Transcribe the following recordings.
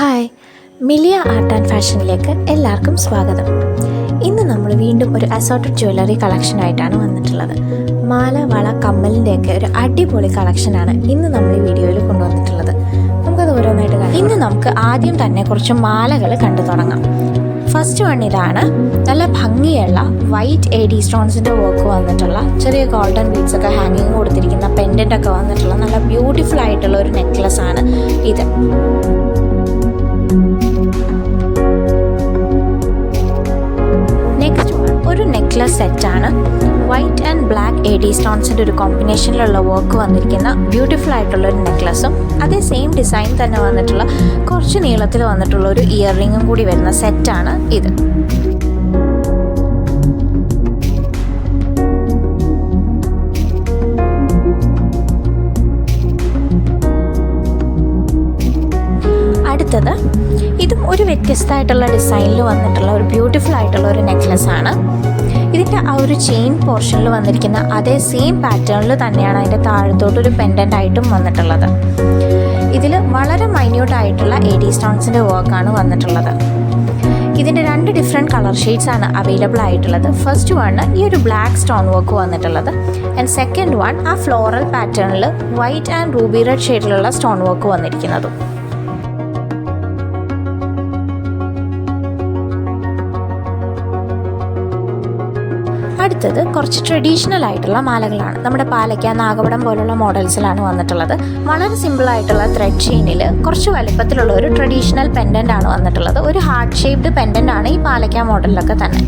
Hi, Millia art and ഫാഷനിലേക്ക് എല്ലാവർക്കും സ്വാഗതം. ഇന്ന് നമ്മൾ വീണ്ടും ഒരു അസോർട്ടഡ് ജ്വല്ലറി കളക്ഷനായിട്ടാണ് വന്നിട്ടുള്ളത്. മാല, വള, കമ്മലിൻ്റെയൊക്കെ ഒരു അടിപൊളി കളക്ഷനാണ് ഇന്ന് നമ്മൾ ഈ വീഡിയോയിൽ കൊണ്ടുവന്നിട്ടുള്ളത്. നമുക്കത് ഓരോന്നായിട്ട് കാണാം. ഇന്ന് നമുക്ക് ആദ്യം തന്നെ കുറച്ച് മാലകൾ കണ്ടു തുടങ്ങാം. ഫസ്റ്റ് വൺ ഇതാണ്. നല്ല ഭംഗിയുള്ള വൈറ്റ് AD സ്റ്റോൺസിൻ്റെ വർക്ക് വന്നിട്ടുള്ള ചെറിയ ഗോൾഡൻ ബീഡ്സ് ഒക്കെ ഹാങ്ങിങ് കൊടുത്തിരിക്കുന്ന പെൻഡൻ്റ് ഒക്കെ വന്നിട്ടുള്ള നല്ല ബ്യൂട്ടിഫുൾ ആയിട്ടുള്ള ഒരു നെക്ലസ് ആണ് ഇത്. നെക്സ്റ്റ് വൺ ഒരു നെക്ലസ് സെറ്റാണ്. വൈറ്റ് ആൻഡ് ബ്ലാക്ക് AD സ്റ്റോൺസിൻ്റെ ഒരു കോമ്പിനേഷനിലുള്ള വർക്ക് വന്നിരിക്കുന്ന ബ്യൂട്ടിഫുൾ ആയിട്ടുള്ള ഒരു നെക്ലസും അതേ സെയിം ഡിസൈൻ തന്നെ വന്നിട്ടുള്ള കുറച്ച് നീളത്തിൽ വന്നിട്ടുള്ള ഒരു ഇയർ റിങ്ങും കൂടി വരുന്ന സെറ്റാണ് ഇത്. അടുത്തത് ഇതും ഒരു വ്യത്യസ്തമായിട്ടുള്ള ഡിസൈനിൽ വന്നിട്ടുള്ള ഒരു ബ്യൂട്ടിഫുൾ ആയിട്ടുള്ള ഒരു നെക്ലസ് ആണ്. ഇതിൻ്റെ ആ ഒരു ചെയിൻ പോർഷനിൽ വന്നിരിക്കുന്ന അതേ സെയിം പാറ്റേണിൽ തന്നെയാണ് അതിൻ്റെ താഴത്തോട്ടൊരു പെൻഡൻ്റ് ആയിട്ടും വന്നിട്ടുള്ളത്. ഇതിൽ വളരെ മൈന്യൂട്ടായിട്ടുള്ള AD സ്റ്റോൺസിൻ്റെ വർക്കാണ് വന്നിട്ടുള്ളത്. ഇതിൻ്റെ 2 ഡിഫറെൻറ്റ് കളർ ഷെയ്ഡ്സ് ആണ് അവൈലബിൾ ആയിട്ടുള്ളത്. ഫസ്റ്റ് വണ് ഈ ഒരു ബ്ലാക്ക് സ്റ്റോൺ വർക്ക് വന്നിട്ടുള്ളത്, ആൻഡ് സെക്കൻഡ് വൺ ആ ഫ്ലോറൽ പാറ്റേണിൽ വൈറ്റ് ആൻഡ് റൂബി റെഡ് ഷെയ്ഡിലുള്ള സ്റ്റോൺ വർക്ക് വന്നിരിക്കുന്നതും. അടുത്തത് കുറച്ച് ട്രഡീഷണൽ ആയിട്ടുള്ള മാലകളാണ്. നമ്മുടെ പാലയ്ക്ക, നാഗപടം പോലുള്ള മോഡൽസിലാണ് വന്നിട്ടുള്ളത്. വളരെ സിമ്പിളായിട്ടുള്ള ത്രെഡ് ചെയിനിൽ കുറച്ച് വലുപ്പത്തിലുള്ള ഒരു ട്രഡീഷണൽ പെൻഡൻ്റ് ആണ് വന്നിട്ടുള്ളത്. ഒരു ഹാർട്ട് ഷേപ്ഡ് പെൻഡൻ്റ് ആണ് ഈ പാലയ്ക്ക മോഡലിലൊക്കെ തന്നെ.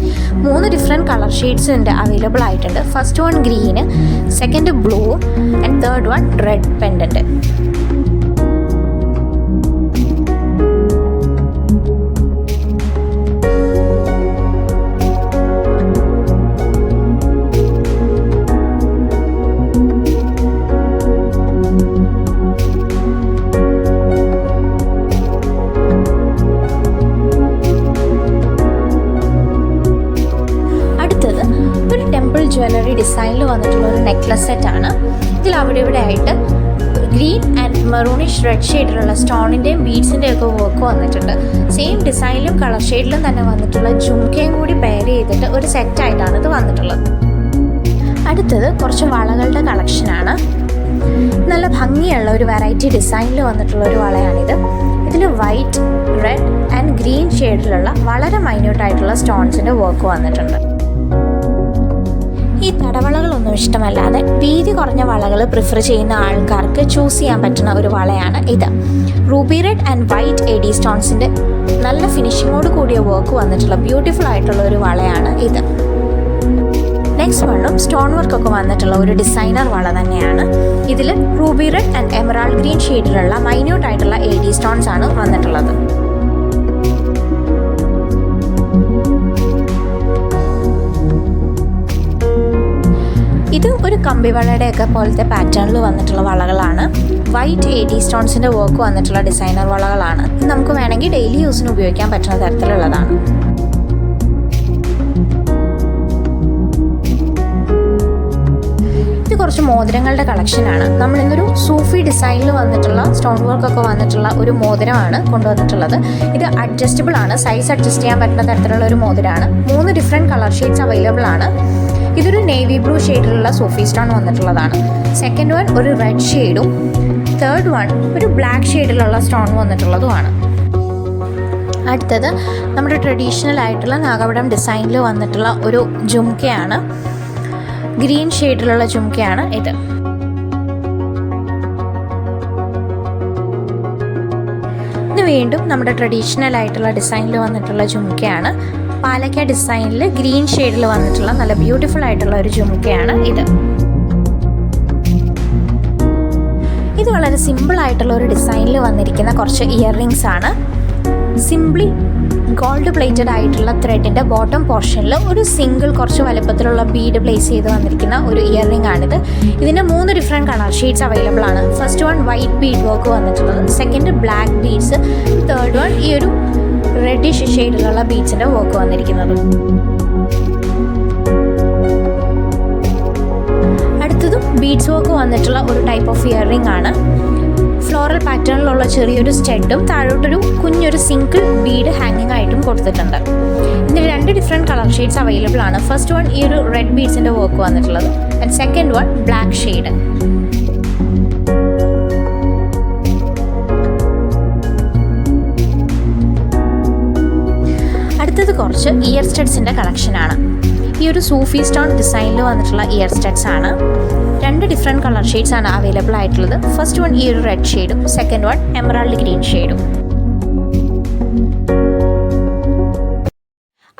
3 ഡിഫറെൻറ്റ് കളർ ഷെയ്ഡ്സിൻ്റെ അവൈലബിൾ ആയിട്ടുണ്ട്. First one green, second blue and third one red pendant. Jewellery ഡിസൈനിൽ വന്നിട്ടുള്ള ഒരു നെക്ലസ് സെറ്റാണ്. ഇതിൽ അവിടെ ഇവിടെ ആയിട്ട് ഗ്രീൻ ആൻഡ് മെറൂണിഷ് റെഡ് ഷെയ്ഡിലുള്ള സ്റ്റോണിൻ്റെയും ബീഡ്സിൻ്റെയും ഒക്കെ വർക്ക് വന്നിട്ടുണ്ട്. സെയിം ഡിസൈനിലും കളർ ഷെയ്ഡിലും തന്നെ വന്നിട്ടുള്ള ജുംക്കയും കൂടി പെയർ ചെയ്തിട്ട് ഒരു സെറ്റായിട്ടാണ് ഇത് വന്നിട്ടുള്ളത്. അടുത്തത് കുറച്ച് വളകളുടെ കളക്ഷനാണ്. നല്ല ഭംഗിയുള്ള ഒരു വെറൈറ്റി ഡിസൈനിൽ വന്നിട്ടുള്ള ഒരു വളയാണിത്. ഇതിൽ വൈറ്റ്, റെഡ് ആൻഡ് ഗ്രീൻ ഷെയ്ഡിലുള്ള വളരെ മൈന്യൂട്ടായിട്ടുള്ള സ്റ്റോൺസിൻ്റെ വർക്ക് വന്നിട്ടുണ്ട്. ഈ തടവളകളൊന്നും ഇഷ്ടമല്ലാതെ വീതി കുറഞ്ഞ വളകൾ പ്രിഫർ ചെയ്യുന്ന ആൾക്കാർക്ക് ചൂസ് ചെയ്യാൻ പറ്റുന്ന ഒരു വളയാണ് ഇത്. Ruby red and white AD സ്റ്റോൺസിൻ്റെ നല്ല ഫിനിഷിങ്ങോട് കൂടിയ വർക്ക് വന്നിട്ടുള്ള ബ്യൂട്ടിഫുൾ ആയിട്ടുള്ള ഒരു വളയാണ് ഇത്. നെക്സ്റ്റ് വണ്ണും സ്റ്റോൺ വർക്കൊക്കെ വന്നിട്ടുള്ള ഒരു ഡിസൈനർ വള തന്നെയാണ്. ഇതിൽ ruby red and emerald green ഷെയ്ഡിലുള്ള മൈന്യൂട്ട് ആയിട്ടുള്ള AD സ്റ്റോൺസ് ആണ് വന്നിട്ടുള്ളത്. ഇത് ഒരു കമ്പിവളയുടെയൊക്കെ പോലത്തെ പാറ്റേണിൽ വന്നിട്ടുള്ള വളകളാണ്. വൈറ്റ് AD സ്റ്റോൺസിൻ്റെ വർക്ക് വന്നിട്ടുള്ള ഡിസൈനർ വളകളാണ്. ഇത് നമുക്ക് വേണമെങ്കിൽ ഡെയിലി യൂസിന് ഉപയോഗിക്കാൻ പറ്റുന്ന തരത്തിലുള്ളതാണ്. ഇത് കുറച്ച് മോതിരങ്ങളുടെ കളക്ഷനാണ്. നമ്മളിന്നൊരു സൂഫി ഡിസൈനിൽ വന്നിട്ടുള്ള സ്റ്റോൺ വർക്കൊക്കെ വന്നിട്ടുള്ള ഒരു മോതിരമാണ് കൊണ്ടുവന്നിട്ടുള്ളത്. ഇത് അഡ്ജസ്റ്റബിൾ ആണ്, സൈസ് അഡ്ജസ്റ്റ് ചെയ്യാൻ പറ്റുന്ന തരത്തിലുള്ള ഒരു മോതിരമാണ്. 3 ഡിഫറെൻറ്റ് കളർ ഷെയ്ഡ്സ് അവൈലബിൾ ആണ്. ഇതൊരു നേവി ബ്ലൂ ഷെയ്ഡിലുള്ള സൂഫി സ്റ്റോൺ വന്നിട്ടുള്ളതാണ്. സെക്കൻഡ് വൺ ഒരു റെഡ് ഷെയ്ഡും തേർഡ് വൺ ഒരു ബ്ലാക്ക് ഷെയ്ഡിലുള്ള സ്റ്റോൺ വന്നിട്ടുള്ളതുമാണ്. അടുത്തത് നമ്മുടെ ട്രഡീഷണൽ ആയിട്ടുള്ള നാഗപടം ഡിസൈനിൽ വന്നിട്ടുള്ള ഒരു ജുംക്കയാണ്. ഗ്രീൻ ഷെയ്ഡിലുള്ള ജുംക്കയാണ് ഇത്. ഇത് വീണ്ടും നമ്മുടെ ട്രഡീഷണൽ ആയിട്ടുള്ള ഡിസൈനിൽ വന്നിട്ടുള്ള ജുംക്കയാണ്. പാലക്ക ഡിസൈനിൽ ഗ്രീൻ ഷെയ്ഡിൽ വന്നിട്ടുള്ള നല്ല ബ്യൂട്ടിഫുൾ ആയിട്ടുള്ള ഒരു ജുംക്കയാണ് ഇത്. ഇത് വളരെ സിമ്പിൾ ആയിട്ടുള്ള ഒരു ഡിസൈനിൽ വന്നിരിക്കുന്ന കുറച്ച് ഇയർ റിങ്സ് ആണ്. സിംപ്ലി ഗോൾഡ് പ്ലേറ്റഡ് ആയിട്ടുള്ള ത്രെഡിൻ്റെ ബോട്ടം പോർഷനിൽ ഒരു സിംഗിൾ കുറച്ച് വലുപ്പത്തിലുള്ള ബീഡ് പ്ലേസ് ചെയ്ത് വന്നിരിക്കുന്ന ഒരു ഇയർ റിംഗ് ആണിത്. ഇതിന് 3 ഡിഫറെൻറ്റ് കളർ ഷെയ്ഡ്സ് അവൈലബിൾ ആണ്. First one white bead work വന്നിട്ടുള്ളത്, second black beads, third one ഈ ഒരു റെഡിഷ് ഷെയ്ഡിലുള്ള ബീഡ്സിൻ്റെ വർക്ക് വന്നിരിക്കുന്നത്. അടുത്തതും ബീഡ്സ് വർക്ക് വന്നിട്ടുള്ള ഒരു ടൈപ്പ് ഓഫ് ഇയർ റിംഗ് ആണ്. ഫ്ലോറൽ പാറ്റേണിലുള്ള ചെറിയൊരു സ്റ്റെഡും താഴോട്ടൊരു കുഞ്ഞൊരു സിംഗിൾ ബീഡ് ഹാങ്ങിങ് ആയിട്ടും കൊടുത്തിട്ടുണ്ട്. ഇതിന് 2 ഡിഫറെൻറ്റ് കളർ ഷെയ്ഡ്സ് അവൈലബിൾ ആണ്. ഫസ്റ്റ് വൺ ഈ ഒരു റെഡ് ബീഡ്സിൻ്റെ വർക്ക് വന്നിട്ടുള്ളത്, and second one black shade. അടുത്തത് കുറച്ച് ഇയർ സ്റ്റഡ്സിൻ്റെ കളക്ഷനാണ്. ഈ ഒരു സൂഫി സ്റ്റോൺ ഡിസൈനിൽ വന്നിട്ടുള്ള ഇയർ സ്റ്റഡ്സ് ആണ്. 2 ഡിഫറെൻറ്റ് കളർ ഷെയ്ഡ്സ് ആണ് അവൈലബിൾ ആയിട്ടുള്ളത്. ഫസ്റ്റ് വൺ ഈ ഒരു റെഡ് ഷെയ്ഡും സെക്കൻഡ് വൺ എമറാൾഡ് ഗ്രീൻ ഷെയ്ഡും.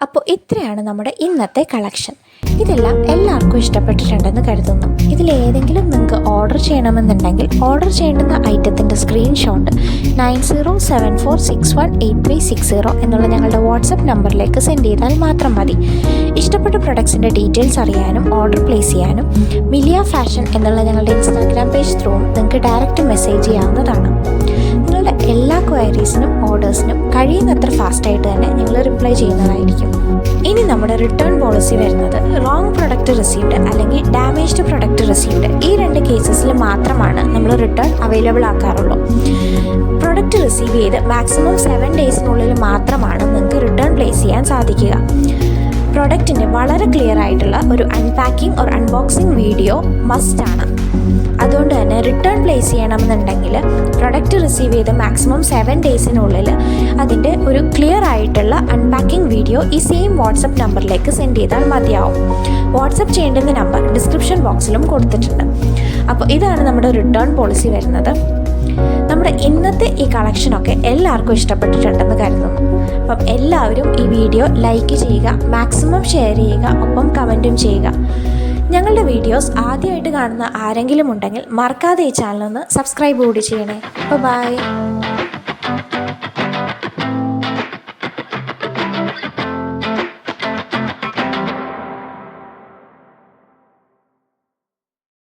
അപ്പോൾ ഇത്രയാണ് നമ്മുടെ ഇന്നത്തെ കളക്ഷൻ. ഇതെല്ലാം എല്ലാവർക്കും ഇഷ്ടപ്പെട്ടിട്ടുണ്ടെന്ന് കരുതുന്നു. ഇതിലേതെങ്കിലും നിങ്ങൾക്ക് ഓർഡർ ചെയ്യണമെന്നുണ്ടെങ്കിൽ ഓർഡർ ചെയ്യേണ്ടുന്ന ഐറ്റത്തിൻ്റെ സ്ക്രീൻഷോട്ട് 9074618360 എന്നുള്ള ഞങ്ങളുടെ വാട്സപ്പ് നമ്പറിലേക്ക് സെൻഡ് ചെയ്താൽ മാത്രം മതി. ഇഷ്ടപ്പെട്ട പ്രൊഡക്ട്സിൻ്റെ ഡീറ്റെയിൽസ് അറിയാനും ഓർഡർ പ്ലേസ് ചെയ്യാനും മിലിയ ഫാഷൻ എന്നുള്ള ഞങ്ങളുടെ ഇൻസ്റ്റാഗ്രാം പേജ് ത്രൂവും നിങ്ങൾക്ക് ഡയറക്റ്റ് മെസ്സേജ് ചെയ്യാവുന്നതാണ്. നിങ്ങളുടെ എല്ലാ ക്വയറീസിനും ഓർഡേഴ്സിനും കഴിയുന്നത്ര ഫാസ്റ്റായിട്ട് തന്നെ ഞങ്ങൾ റിപ്ലൈ ചെയ്യുന്നതായിരിക്കും. ഇനി നമ്മുടെ റിട്ടേൺ പോളിസി വരുന്നത് റോങ് പ്രൊഡക്റ്റ് റിസീവ്ഡ് അല്ലെങ്കിൽ ഡാമേജ്ഡ് പ്രൊഡക്റ്റ് റിസീവ്ഡ് ഈ 2 കേസസിൽ മാത്രമാണ് നമ്മൾ റിട്ടേൺ അവൈലബിൾ ആക്കാറുള്ളൂ. പ്രൊഡക്റ്റ് റിസീവ് ചെയ്ത് മാക്സിമം 7 ഡേയ്സിനുള്ളിൽ മാത്രമാണ് നിങ്ങൾക്ക് റിട്ടേൺ പ്ലേസ് ചെയ്യാൻ സാധിക്കുക. പ്രൊഡക്റ്റിൻ്റെ വളരെ ക്ലിയർ ആയിട്ടുള്ള ഒരു അൺപാക്കിംഗ് ഓർ അൺബോക്സിംഗ് വീഡിയോ മസ്റ്റാണ്. അതുകൊണ്ട് തന്നെ റിട്ടേൺ പ്ലേസ് ചെയ്യണമെന്നുണ്ടെങ്കിൽ പ്രൊഡക്റ്റ് റിസീവ് ചെയ്ത് മാക്സിമം 7 ഡേയ്സിനുള്ളിൽ അതിൻ്റെ ഒരു ക്ലിയർ ആയിട്ടുള്ള അൺപാക്കിംഗ് വീഡിയോ ഈ സെയിം വാട്സപ്പ് നമ്പറിലേക്ക് സെൻഡ് ചെയ്താൽ മതിയാവും. വാട്സപ്പ് ചെയ്യേണ്ടുന്ന നമ്പർ ഡിസ്ക്രിപ്ഷൻ ബോക്സിലും കൊടുത്തിട്ടുണ്ട്. അപ്പോൾ ഇതാണ് നമ്മുടെ റിട്ടേൺ പോളിസി വരുന്നത്. നമ്മുടെ ഇന്നത്തെ ഈ കളക്ഷനൊക്കെ എല്ലാവർക്കും ഇഷ്ടപ്പെട്ടിട്ടുണ്ടെന്ന് കരുതുന്നു. അപ്പം എല്ലാവരും ഈ വീഡിയോ ലൈക്ക് ചെയ്യുക, മാക്സിമം ഷെയർ ചെയ്യുക, ഒപ്പം കമൻറ്റും ചെയ്യുക. ഞങ്ങളുടെ വീഡിയോസ് ആദ്യമായിട്ട് കാണുന്ന ആരെങ്കിലും ഉണ്ടെങ്കിൽ മറക്കാതെ ഈ ചാനലൊന്ന് സബ്സ്ക്രൈബ് കൂടി ചെയ്യണേ. ബൈ.